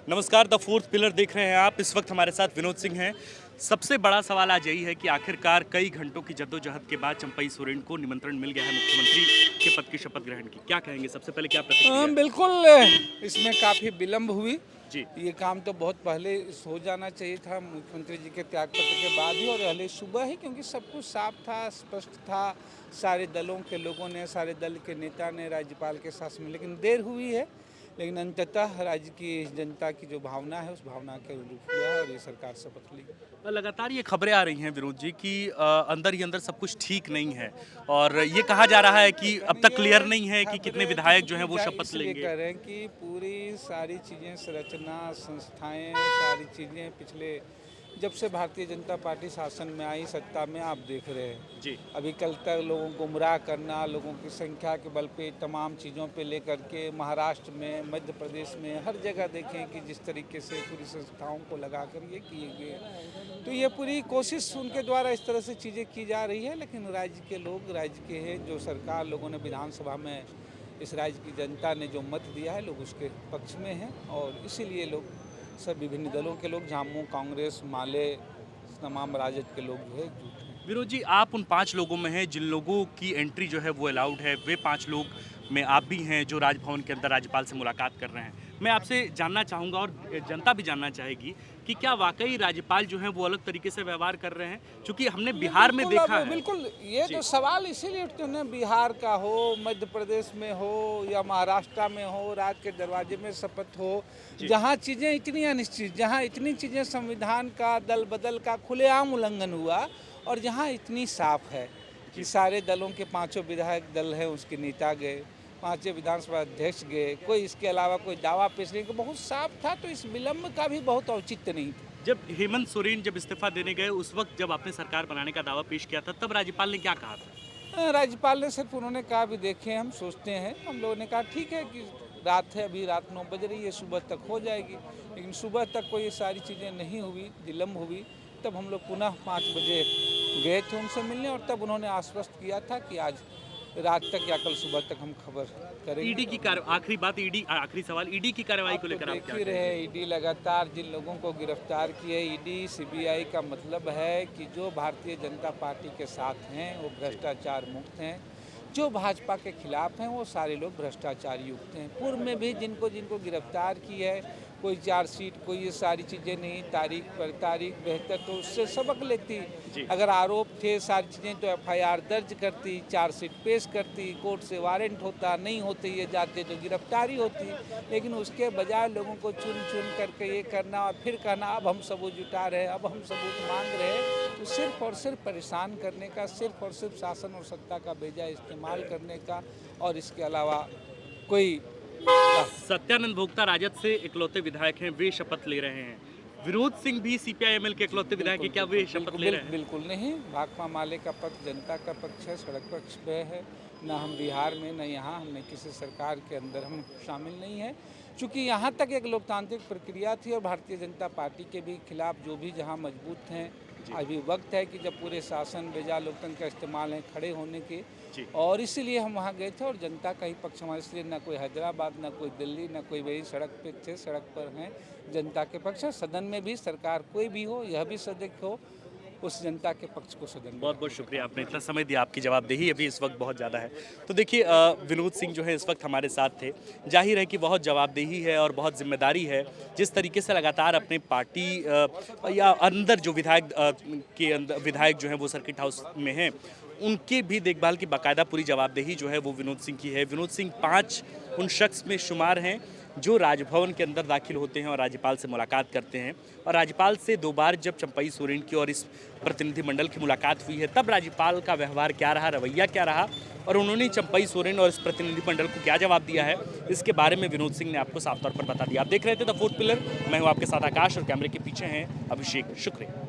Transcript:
नमस्कार, the fourth pillar देख रहे हैं आप। इस वक्त हमारे साथ विनोद सिंह हैं। सबसे बड़ा सवाल आज यही है कि आखिरकार कई घंटों की जद्दोजहद के बाद चंपई सोरेन को निमंत्रण मिल गया है मुख्यमंत्री के पद की शपथ ग्रहण की। क्या कहेंगे? सबसे पहले क्या प्रतिक्रिया है? बिल्कुल। इसमें काफ़ी विलम्ब हुई। जी। ये काम तो बहुत पहले हो जाना चाहिए था, मुख्यमंत्री जी के त्यागपत्र के बाद ही और पहले सुबह ही, क्योंकि सब कुछ साफ था, स्पष्ट था। सारे दलों के लोगों ने, सारे दल के नेता ने राज्यपाल के साथ में, लेकिन देर हुई है। लेकिन अंततः राज्य की जनता की जो भावना है, उस भावना के अनुरूप हुआ है और ये सरकार शपथ ली। लगातार ये खबरें आ रही हैं विनोद जी कि अंदर ही अंदर सब कुछ ठीक नहीं है और ये कहा जा रहा है कि अब तक क्लियर नहीं है कि कितने विधायक जो हैं वो शपथ इसलिए लेंगे। कह रहे हैं कि पूरी सारी चीज़ें, संरचना, संस्थाएं, सारी चीज़ें पिछले जब से भारतीय जनता पार्टी शासन में आई, सत्ता में, आप देख रहे हैं। जी। अभी कल तक लोगों को गुमराह करना, लोगों की संख्या के बल पे तमाम चीज़ों पे लेकर के महाराष्ट्र में, मध्य प्रदेश में, हर जगह देखें कि जिस तरीके से पूरी संस्थाओं को लगा कर ये किए गए। तो ये पूरी कोशिश उनके द्वारा इस तरह से चीज़ें की जा रही है। लेकिन राज्य के लोग, राज्य के हैं, जो सरकार, लोगों ने विधानसभा में, इस राज्य की जनता ने जो मत दिया है, लोग उसके पक्ष में हैं और इसीलिए लोग, सब विभिन्न दलों के लोग, झामू, कांग्रेस, माले, तमाम राजद के लोग जो है जुट हैं। विनोद जी, आप उन 5 लोगों में हैं जिन लोगों की एंट्री जो है वो अलाउड है। वे 5 लोग में आप भी हैं जो राजभवन के अंदर राज्यपाल से मुलाकात कर रहे हैं। मैं आपसे जानना चाहूँगा और जनता भी जानना चाहेगी कि क्या वाकई राज्यपाल जो हैं वो अलग तरीके से व्यवहार कर रहे हैं? क्योंकि हमने बिहार में देखा है। बिल्कुल, ये तो सवाल इसीलिए उठते हैं ना, बिहार का हो, मध्य प्रदेश में हो या महाराष्ट्र में हो, राज के दरवाजे में शपथ हो, जहाँ चीज़ें इतनी अनिश्चित, जहाँ इतनी चीज़ें संविधान का दल बदल का खुलेआम उल्लंघन हुआ और जहाँ इतनी साफ है कि सारे दलों के 5 विधायक दल हैं, उसके नेता गए, 5 विधानसभा अध्यक्ष गए, कोई इसके अलावा कोई दावा पेश नहीं, बहुत साफ था। तो इस विलम्ब का भी बहुत औचित्य नहीं था। जब हेमंत सोरेन जब इस्तीफा देने गए उस वक्त जब आपने सरकार बनाने का दावा पेश किया था तब राज्यपाल ने क्या कहा था? राज्यपाल ने सिर्फ, उन्होंने कहा भी देखें, हम सोचते हैं। हम लोगों ने कहा ठीक है कि रात है, अभी रात 9 बज रही है, सुबह तक हो जाएगी। लेकिन सुबह तक कोई ये सारी चीज़ें नहीं हुई, विलम्ब हुई। तब हम लोग पुनः 5 बजे गए थे उनसे मिलने और तब उन्होंने आश्वस्त किया था कि आज रात तक या कल सुबह तक हम खबर करेंगे। ईडी की आखिरी बात, आखिरी सवाल, ईडी की कार्रवाई को लेकर आप देख क्या ही कहेंगे? रहे, ईडी लगातार जिन लोगों को गिरफ्तार किए, ईडी सीबीआई का मतलब है कि जो भारतीय जनता पार्टी के साथ हैं वो भ्रष्टाचार मुक्त हैं, जो भाजपा के खिलाफ हैं वो सारे लोग भ्रष्टाचार युक्त हैं। पूर्व में भी जिनको जिनको गिरफ्तार की है, कोई चार्जशीट, कोई ये सारी चीज़ें नहीं, तारीख पर तारीख बेहतर, तो उससे सबक लेती। अगर आरोप थे सारी चीज़ें तो एफआईआर दर्ज करती, चार्जशीट पेश करती, कोर्ट से वारंट होता, नहीं होते ये जाते तो गिरफ्तारी होती। लेकिन उसके बजाय लोगों को चुन चुन करके ये करना और फिर कहना अब हम सबूत जुटा रहे हैं, अब हम सबूत मांग रहे हैं, तो सिर्फ और सिर्फ परेशान करने का, सिर्फ और सिर्फ शासन और सत्ता का बेजा इस्तेमाल करने का, और इसके अलावा कोई। सत्यानंद भोक्ता राजद से इकलौते विधायक हैं, वे शपथ ले रहे हैं। विनोद सिंह भी सीपीआईएमएल के इकलौते विधायक हैं, क्या वे शपथ ले रहे हैं? बिल्कुल नहीं। भाकपा माले का पक्ष जनता का पक्ष है, सड़क पक्ष पे है। न हम बिहार में, न यहाँ, हमने किसी सरकार के अंदर हम शामिल नहीं है। चूँकि यहाँ तक एक लोकतांत्रिक प्रक्रिया थी और भारतीय जनता पार्टी के भी खिलाफ जो भी जहाँ मजबूत हैं, अभी वक्त है कि जब पूरे शासन बेजा लोकतंत्र का इस्तेमाल है खड़े होने के, और इसीलिए हम वहाँ गए थे और जनता का ही पक्ष हमारे, इसलिए ना कोई हैदराबाद, ना कोई दिल्ली, ना कोई, वही सड़क पे थे, सड़क पर हैं, जनता के पक्ष है। सदन में भी सरकार कोई भी हो, यह भी सदस्य हो, उस जनता के पक्ष को सदन में। बहुत बहुत शुक्रिया, आपने इतना समय दिया। आपकी जवाबदेही अभी इस वक्त बहुत ज़्यादा है। तो देखिए, विनोद सिंह जो है इस वक्त हमारे साथ थे। जाहिर है कि बहुत जवाबदेही है और बहुत जिम्मेदारी है। जिस तरीके से लगातार अपने पार्टी या अंदर जो विधायक जो हैं वो सर्किट हाउस में हैं, उनके भी देखभाल की बाकायदा पूरी जवाबदेही जो है वो विनोद सिंह की है। विनोद सिंह 5 उन शख्स में शुमार हैं जो राजभवन के अंदर दाखिल होते हैं और राज्यपाल से मुलाकात करते हैं। और राज्यपाल से 2 बार जब चंपई सोरेन की और इस प्रतिनिधिमंडल की मुलाकात हुई है तब राज्यपाल का व्यवहार क्या रहा, रवैया क्या रहा, और उन्होंने चंपई सोरेन और इस प्रतिनिधिमंडल को क्या जवाब दिया है, इसके बारे में विनोद सिंह ने आपको साफ तौर पर बता दिया। आप देख रहे थे द फोर्थ पिलर। मैं हूँ आपके साथ आकाश और कैमरे के पीछे हैं अभिषेक। शुक्रिया।